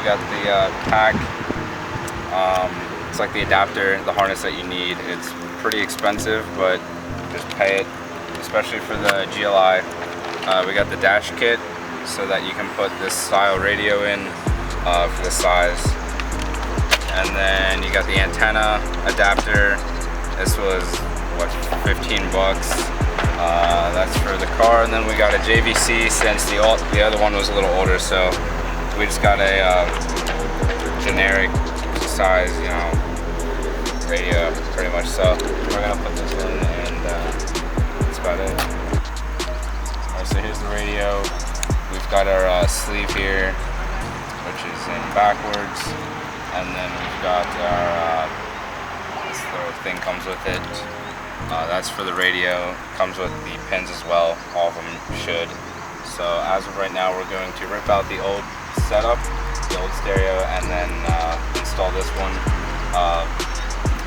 got the pack. It's like the adapter, the harness that you need. It's pretty expensive, but just pay it, especially for the GLI. We got the dash kit so that you can put this style radio in for the size. And then you got the antenna adapter. This was, what, 15 bucks. That's for the car. And then we got a JVC since the other one was a little older, so we just got a generic size, you know, radio, pretty much. So we're gonna put this in, and that's about it. Alright, so here's the radio. We've got our sleeve here, which is in backwards, and then we've got our this little thing comes with it. That's for the radio. Comes with the pins as well. All of them should. So as of right now, we're going to rip out the old setup, the old stereo, and then install this one.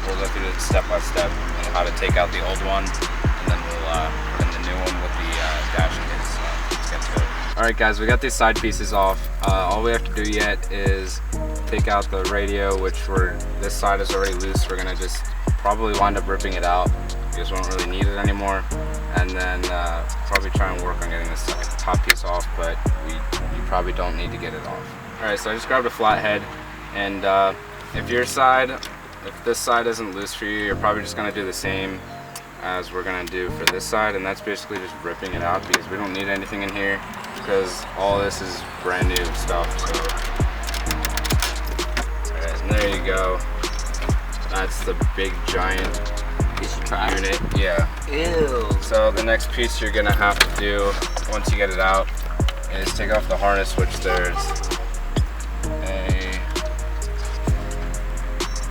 We'll go through it step by step and how to take out the old one, and then we'll put in the new one with the dash kit. So let's get to it. Alright guys, we got these side pieces off. All we have to do yet is take out the radio, which this side is already loose. We're gonna just probably wind up ripping it out because we don't really need it anymore, and then probably try and work on getting this top piece off, but you probably don't need to get it off. Alright, so I just grabbed a flathead, and if this side isn't loose for you, you're probably just gonna do the same as we're gonna do for this side, and that's basically just ripping it out because we don't need anything in here because all this is brand new stuff. So alright, and there you go. That's the big giant unit. Yeah. Ew. So the next piece you're gonna have to do once you get it out is take off the harness, which there's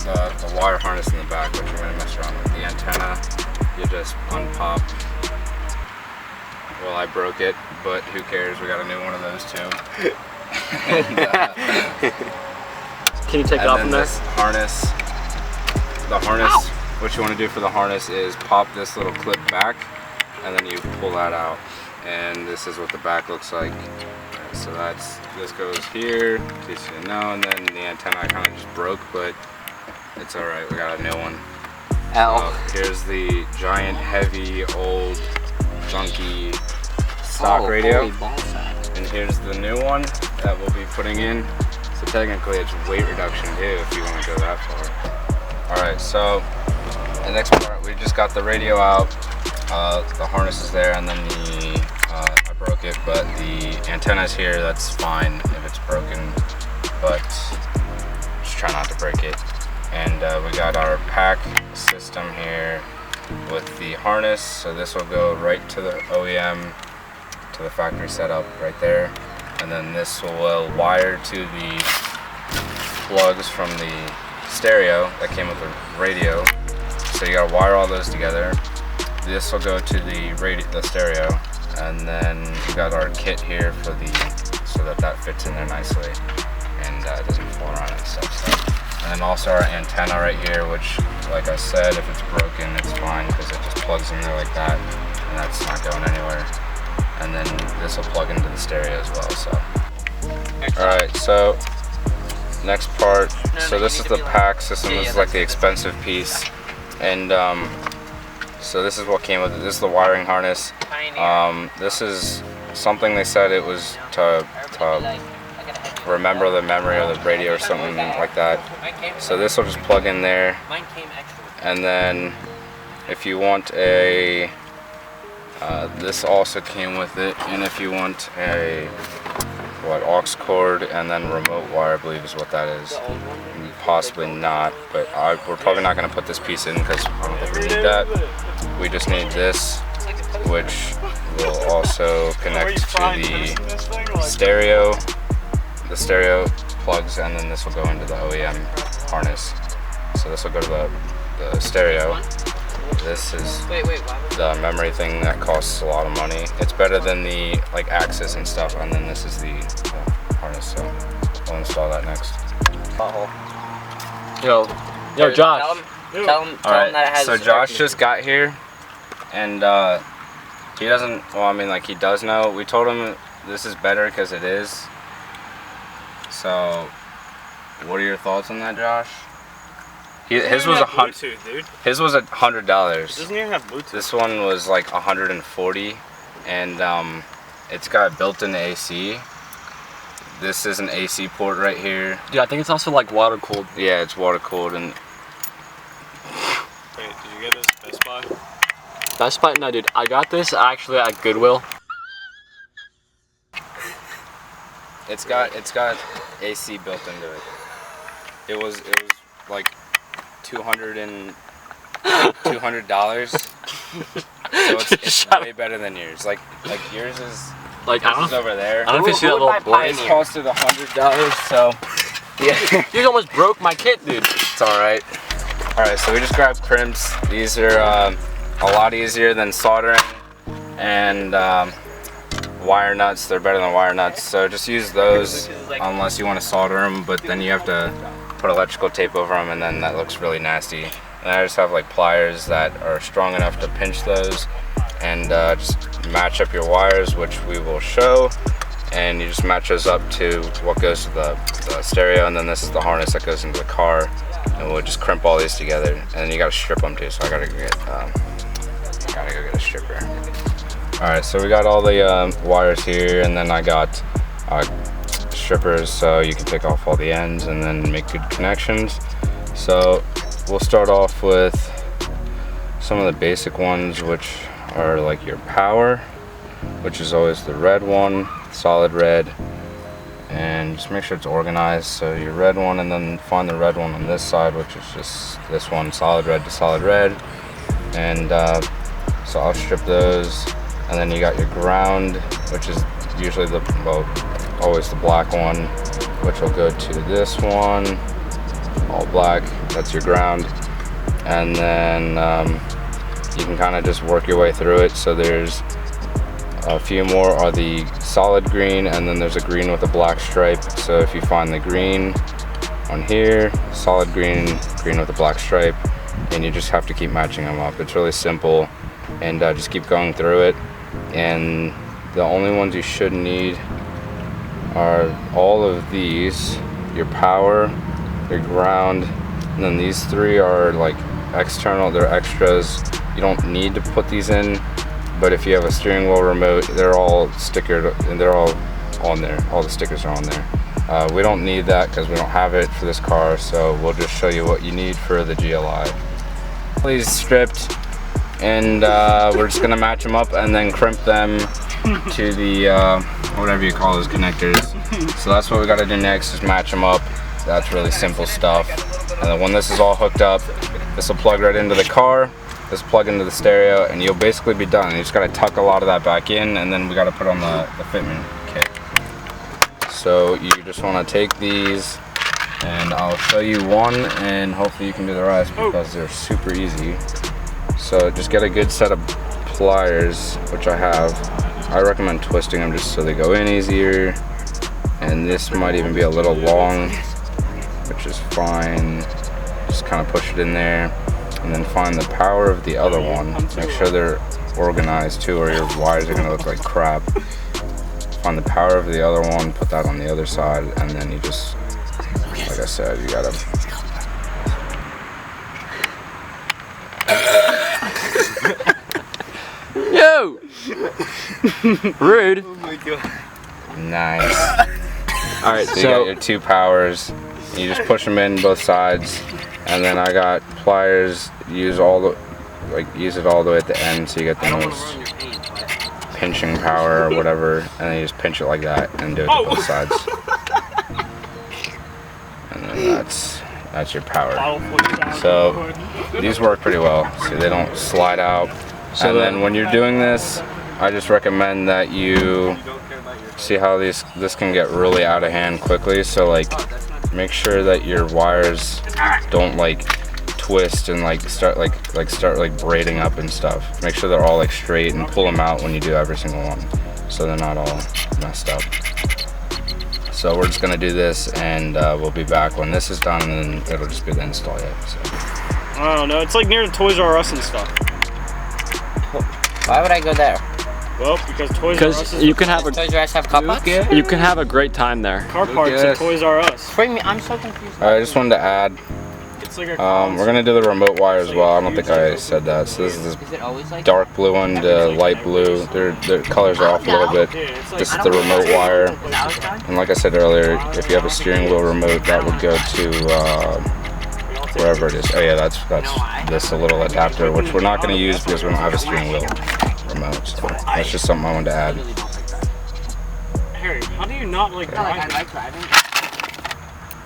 the wire harness in the back, which we're gonna mess around with. The antenna, you just unpop. Well, I broke it, but who cares? We got a new one of those too. And, can you take it off from this harness? The harness. Ow! What you want to do for the harness is pop this little clip back, and then you pull that out, and this is what the back looks like. So this goes here, in case you didn't know, and then the antenna I kind of just broke, but it's alright, we got a new one. Ow. So here's the giant, heavy, old, junky stock radio, and here's the new one that we'll be putting in. So technically it's weight reduction too, if you want to go that far. Alright, so the next part, we just got the radio out, the harness is there, and then I broke it, but the antenna's here. That's fine if it's broken, but just try not to break it. And we got our pack system here with the harness, so this will go right to the OEM, to the factory setup right there, and then this will wire to the plugs from the stereo that came with the radio. So you gotta wire all those together. This will go to the stereo, and then we got our kit here for so that fits in there nicely and it doesn't fall around and stuff. And then also our antenna right here, which, like I said, if it's broken, it's fine because it just plugs in there like that, and that's not going anywhere. And then this will plug into the stereo as well. So, all right, so next part. So this is the pack system. This is like the expensive piece, and so this is what came with it. This is the wiring harness. This is something they said it was to remember the memory of the radio or something like that. So this will just plug in there, and then if you want a this also came with it, and if you want a aux cord and then remote wire, I believe is what that is. Possibly not, but we're probably not going to put this piece in because I don't think we need that. We just need this, which will also connect to the stereo plugs, and then this will go into the OEM harness. So this will go to the stereo. This is the memory thing that costs a lot of money. It's better than the Axis and stuff, and then this is the harness. So we'll install that next. Yo, Josh. Tell him Alright, that it has. so Josh just got here, and he doesn't. Well, I mean, he does know. We told him this is better because it is. So What are your thoughts on that, Josh? His was Bluetooth, dude. His was $100. It doesn't even have Bluetooth. This one was like $140, and it's got built-in AC. This is an AC port right here. Yeah, I think it's also like water cooled. Yeah, it's water cooled. And wait, did you get this at Best Buy? Best Buy? No, dude. I got this actually at Goodwill. it's got AC built into it. It was like $200. So it's way better than yours. Like yours is like over there. I don't know if you see that little board. It's costed $100, so yeah. You almost broke my kit, dude. It's all right. All right, so we just grabbed crimps. These are a lot easier than soldering, and wire nuts. They're better than wire nuts. So just use those unless you want to solder them, but then you have to put electrical tape over them, and then that looks really nasty. And I just have like pliers that are strong enough to pinch those, and just match up your wires, which we will show. And you just match those up to what goes to the stereo, and then this is the harness that goes into the car. And we'll just crimp all these together, and then you gotta strip them too. So I gotta go get a stripper. All right, so we got all the wires here, and then I got strippers, so you can take off all the ends and then make good connections. So we'll start off with some of the basic ones, which are like your power, which is always the red one, solid red, and just make sure it's organized. So your red one, and then find the red one on this side, which is just this one, solid red to solid red. And so I'll strip those, and then you got your ground, which is usually always the black one, which will go to this one, all black. That's your ground. And then you can kind of just work your way through it. So there's a few more are the solid green, and then there's a green with a black stripe. So if you find the green on here, solid green, green with a black stripe, and you just have to keep matching them up. It's really simple, and just keep going through it. And the only ones you should need are all of these, your power, your ground, and then these three are like external, they're extras. You don't need to put these in, but if you have a steering wheel remote, they're all stickered and they're all on there. All the stickers are on there. We don't need that because we don't have it for this car, so we'll just show you what you need for the GLI. Please stripped, and we're just gonna match them up and then crimp them to the whatever you call those connectors. So that's what we gotta do next, is match them up. That's really simple stuff. And then when this is all hooked up, this will plug right into the car, this will plug into the stereo, and you'll basically be done. You just gotta tuck a lot of that back in, and then we gotta put on the fitment kit. So you just wanna take these, and I'll show you one, and hopefully you can do the rest because they're super easy. So just get a good set of pliers, which I have. I recommend twisting them just so they go in easier. And this might even be a little long, which is fine. Just kind of push it in there, and then find the power of the other one. Make sure they're organized too, or your wires are gonna look like crap. Find the power of the other one, put that on the other side, and then you just, like I said, you gotta. Yo! Rude. Oh my god. Nice. All right, So you got your two powers. You just push them in both sides, and then I got pliers. Use it all the way at the end, so you get the most pinching power or whatever, and then you just pinch it like that and do it to both sides. And then that's your power. So these work pretty well. See, they don't slide out. And then when you're doing this, I just recommend that you see how this can get really out of hand quickly. So like, make sure that your wires don't like twist and like start braiding up and stuff. Make sure they're all like straight, and pull them out when you do every single one, so they're not all messed up. So we're just gonna do this, and we'll be back when this is done, and then it'll just be the install yet. So. I don't know. It's like near the Toys R Us and stuff. Why would I go there? Well, because Toys R Us Because is you can have a Toys R Us have cup pots? you can have a great time there. car parts at Toys R Us. Bring me, I'm so confused. I just wanted to add, It's like a we're gonna do the remote wire as well. I don't think I said that. So this is Is it always like dark blue one to light blue. Their colors are off a little bit. This is the remote wire. And like I said earlier, if you have a steering wheel remote, that would go to wherever it is. Oh yeah, that's this little adapter, which we're not gonna use because we don't have a steering wheel remote. So that's just something I wanted to add. Harry, how do you not like I driving? like driving.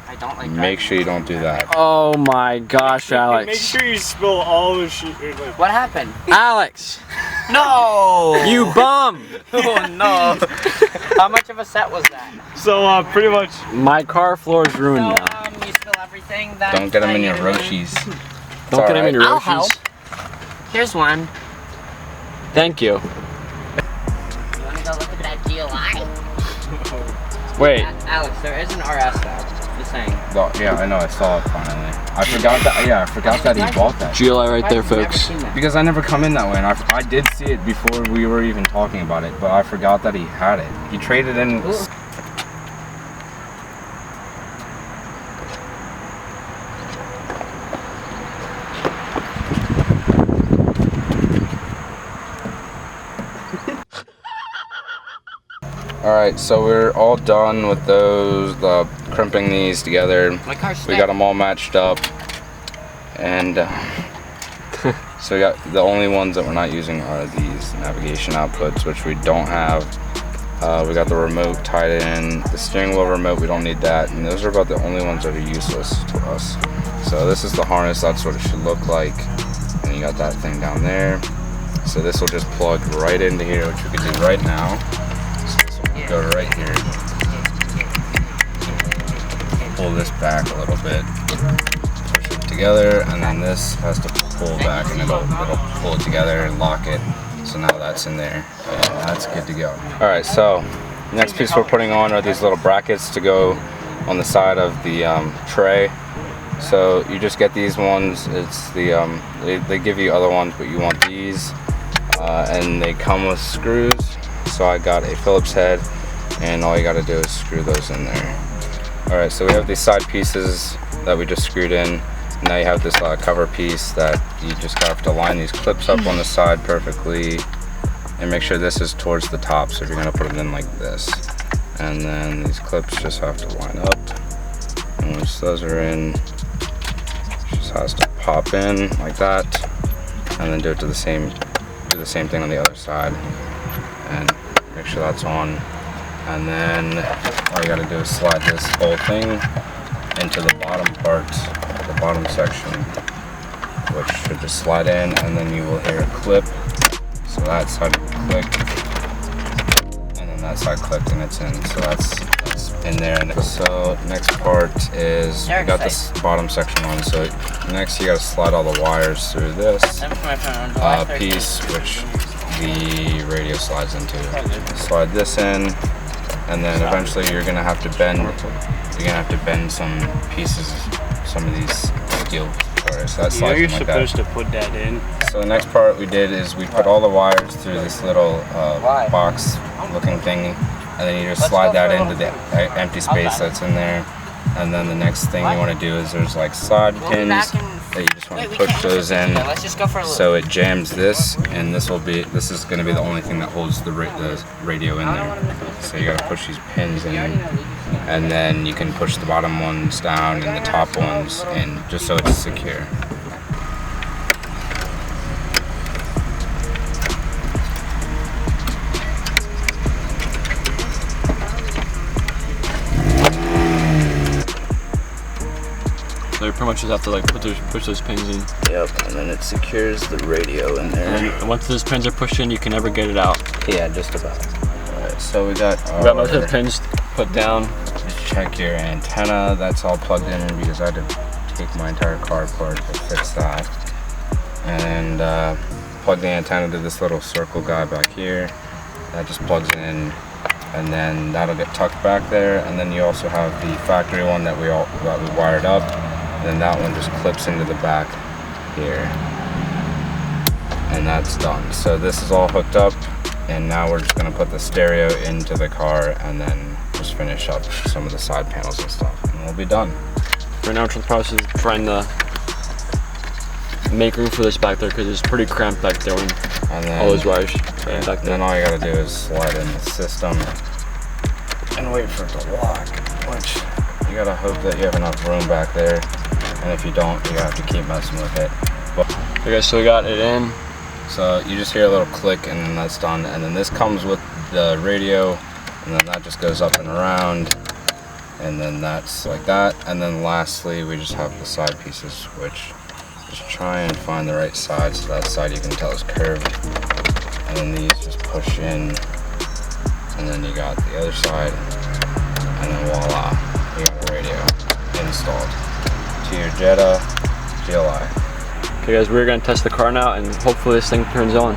I don't like driving. Make sure you don't do that. Oh my gosh, Make Alex. sure you spill all the shit. Like, What happened? Alex, No! you bum! Oh no! How much of a set was that? so pretty much. My car floor is ruined So, now. you spill everything that. Don't get them that in your you did? Roshis. Don't get him in your I'll Roshis. help. Here's one. Thank you. You wanna go look at that GLI? Wait, Alex, there is an RS though. Just saying. Yeah, I know. I saw it finally. I forgot that. Yeah, I forgot that he bought that. GLI right there, I've never folks. seen that. Because I never come in that way, and I did see it before we were even talking about it, but I forgot that he had it. He traded in. Ooh. Alright, so we're all done with those, crimping these together. My car's We got them all matched up. And so we got the only ones that we're not using are these navigation outputs, which we don't have. We got the remote tied in, the steering wheel remote, we don't need that. And those are about the only ones that are useless to us. So this is the harness, that's what it should look like. And you got that thing down there. So this will just plug right into here, which we can do right now. Go right here. Pull this back a little bit. Push it together, and then this has to pull back, and it'll pull it together and lock it. So now that's in there, and that's good to go. All right, so next piece we're putting on are these little brackets to go on the side of the tray. So you just get these ones. It's the they give you other ones, but you want these, and they come with screws. So I got a Phillips head, and all you got to do is screw those in there. Alright, so we have these side pieces that we just screwed in. Now you have this cover piece that you just have to line these clips up on the side perfectly, and make sure this is towards the top, so if you're going to put it in like this. And then these clips just have to line up, and once those are in, it just has to pop in like that, and then do it to the same thing on the other side. And make sure that's on, and then all you got to do is slide this whole thing into the bottom part, the bottom section, which should just slide in, and then you will hear a clip. So that side will click, and then that side clicked, and it's in. So that's in there. And so next part is we got this bottom section on. So next you got to slide all the wires through this piece, which the radio slides into. Slide this in, and then eventually you're gonna have to bend some pieces, some of these steel wires. So that slides You're in like supposed that. to put that in. So the next part we did is we put all the wires through this little box looking thing, and then you just slide that into the empty space that's in there. And then the next thing you want to do is there's like side pins that you just want to push those in, so it jams this, and this is going to be the only thing that holds the radio in there. So you got to push these pins in, and then you can push the bottom ones down and the top ones in, just so it's secure. So you pretty much just have to like push those pins in. Yep, and then it secures the radio in there. And once those pins are pushed in, you can never get it out. Yeah, just about. Alright, so we got most of the pins put down. Just check your antenna. That's all plugged in because I had to take my entire car apart to fix that. And plug the antenna to this little circle guy back here. That just plugs in, and then that'll get tucked back there. And then you also have the factory one that we wired up. And then that one just clips into the back here, and that's done. So this is all hooked up. And now we're just gonna put the stereo into the car and then just finish up some of the side panels and stuff, and we'll be done. Right now we're in the process of trying to make room for this back there because it's pretty cramped back there when And then, all those wires yeah, back there. and then all you gotta do is slide in the system and wait for it to lock, which you gotta hope that you have enough room back there, and if you don't, you have to keep messing with it. But, Okay, so we got it in. so you just hear a little click and then that's done, and then this comes with the radio, and then that just goes up and around, and then that's like that, and then lastly we just have the side pieces, which just try and find the right side, so that side you can tell is curved, and then these just push in, and then you got the other side, and then voila, you got a radio installed to your Jetta GLI. Okay guys, we're gonna test the car now and hopefully this thing turns on.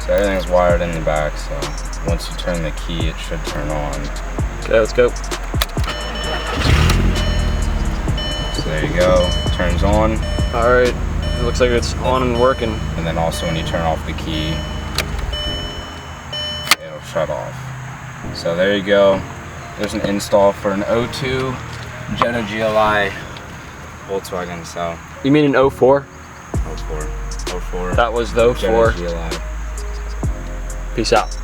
So everything's wired in the back, so once you turn the key it should turn on. Okay, let's go. So there you go, turns on. Alright, it looks like it's on and working. And then also when you turn off the key, it'll shut off. So there you go. There's an install for an 02 Jetta GLI Volkswagen. So You mean an 04? 04. That was the Jetta 04. GLI. Peace out.